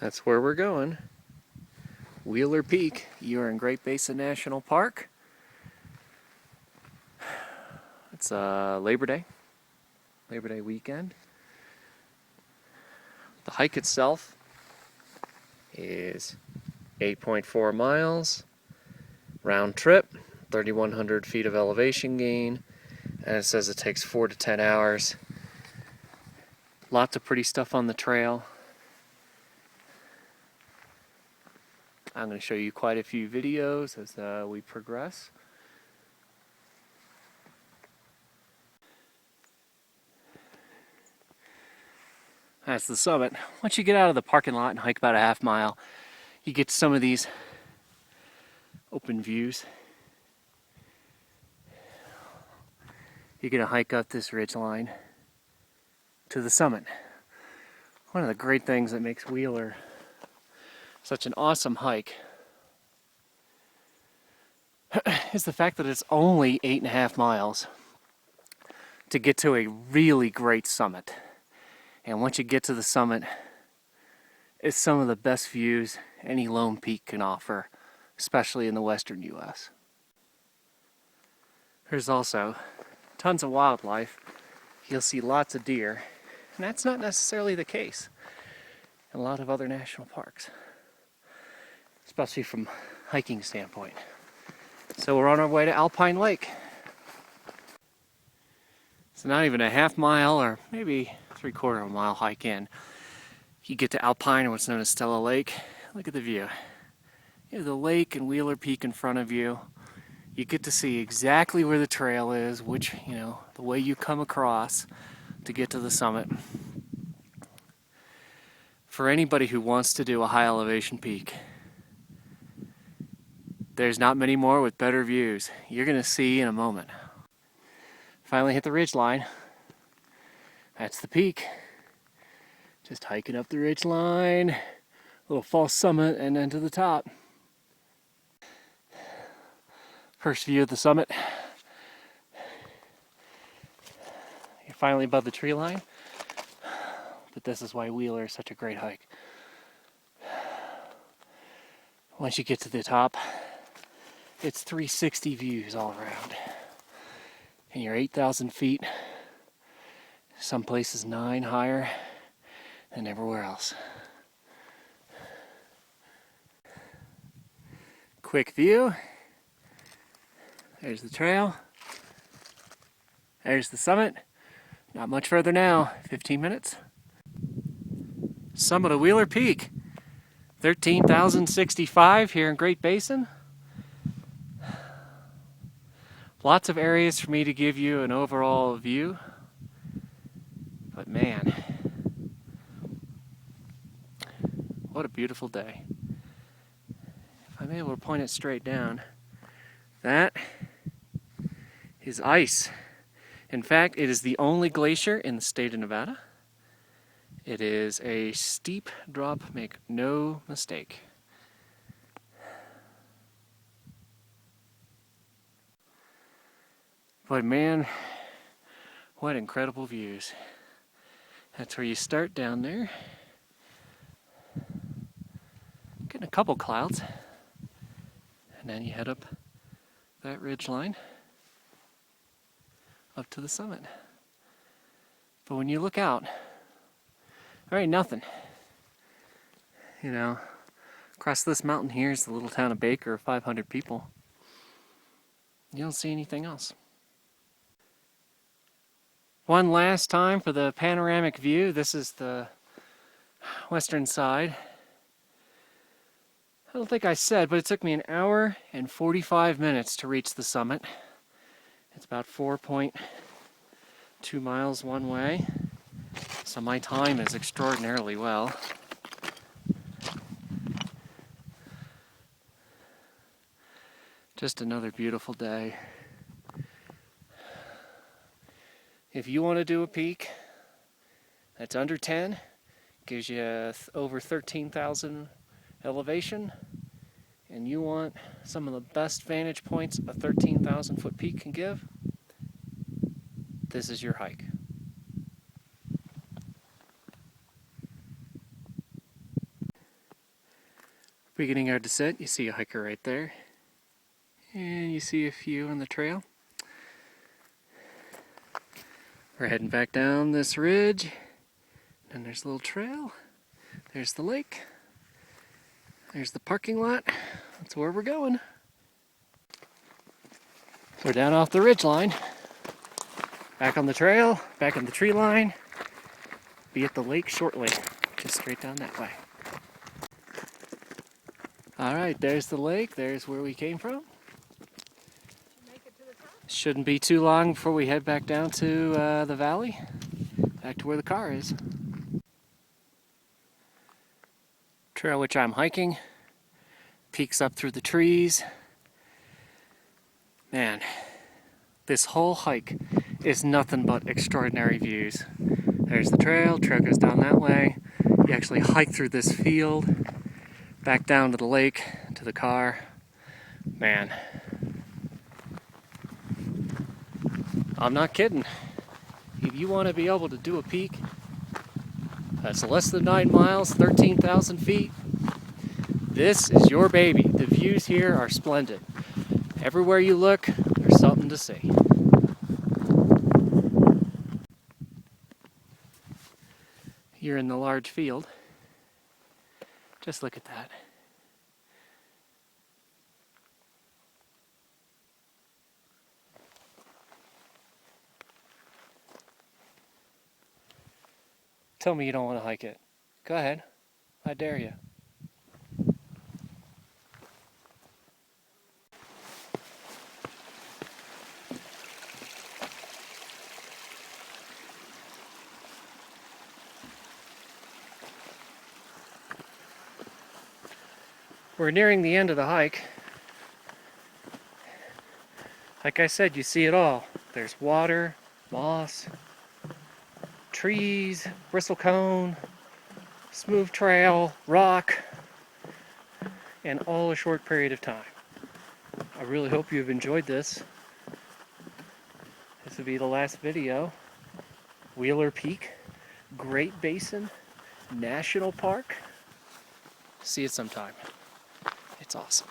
That's where we're going. Wheeler Peak. You're in Great Basin National Park. It's Labor Day weekend. The hike itself is 8.4 miles, round trip, 3,100 feet of elevation gain, and it says it takes 4 to 10 hours. Lots of pretty stuff on the trail. I'm going to show you quite a few videos as we progress. That's the summit. Once you get out of the parking lot and hike about a half mile, you get to some of these open views. You're going to hike up this ridge line to the summit. One of the great things that makes Wheeler such an awesome hike is the fact that it's only 8.5 miles to get to a really great summit. And once you get to the summit, it's some of the best views any lone peak can offer, especially in the western U.S. There's also tons of wildlife. You'll see lots of deer, and that's not necessarily the case in a lot of other national parks, especially from hiking standpoint. So we're on our way to Alpine Lake. It's not even a half mile or maybe 3/4 of a mile hike in. You get to Alpine, or what's known as Stella Lake. Look at the view. You have the lake and Wheeler Peak in front of you. You get to see exactly where the trail is, which, the way you come across to get to the summit. For anybody who wants to do a high elevation peak, there's not many more with better views. You're going to see in a moment. Finally hit the ridge line. That's the peak. Just hiking up the ridge line, little false summit, and then to the top. First view of the summit. You're finally above the tree line. But this is why Wheeler is such a great hike. Once you get to the top, it's 360 views all around. And you're 8,000 feet. Some places 9 higher than everywhere else. Quick view. There's the trail. There's the summit. Not much further now, 15 minutes. Summit of Wheeler Peak, 13,065 here in Great Basin. Lots of areas for me to give you an overall view, but man, what a beautiful day. If I'm able to point it straight down, that is ice. In fact, it is the only glacier in the state of Nevada. It is a steep drop, make no mistake. But man, what incredible views. That's where you start down there. Getting a couple clouds. And then you head up that ridge line up to the summit. But when you look out, there ain't nothing. Across this mountain here is the little town of Baker, 500 people. You don't see anything else. One last time for the panoramic view. This is the western side. I don't think I said, but it took me 1 hour and 45 minutes to reach the summit. It's about 4.2 miles one way. So my time is extraordinarily well. Just another beautiful day. If you want to do a peak that's under 10, gives you over 13,000 elevation, and you want some of the best vantage points a 13,000 foot peak can give, this is your hike. Beginning our descent, you see a hiker right there. And you see a few on the trail. We're heading back down this ridge. And there's a little trail. There's the lake. There's the parking lot. That's where we're going. We're down off the ridge line. Back on the trail, back in the tree line. Be at the lake shortly. Just straight down that way. Alright, there's the lake. There's where we came from. Shouldn't be too long before we head back down to the valley. Back to where the car is. Trail which I'm hiking. Peaks up through the trees. Man, this whole hike is nothing but extraordinary views. There's the trail goes down that way. You actually hike through this field, back down to the lake, to the car. Man, I'm not kidding. If you want to be able to do a peak that's less than 9 miles, 13,000 feet, this is your baby. The views here are splendid. Everywhere you look, there's something to see. You're in the large field. Just look at that. Tell me you don't want to hike it. Go ahead. I dare you. We're nearing the end of the hike. Like I said, you see it all. There's water, moss, trees, bristlecone, smooth trail, rock, and all a short period of time. I really hope you've enjoyed this. This will be the last video. Wheeler Peak, Great Basin National Park. See it sometime. It's awesome.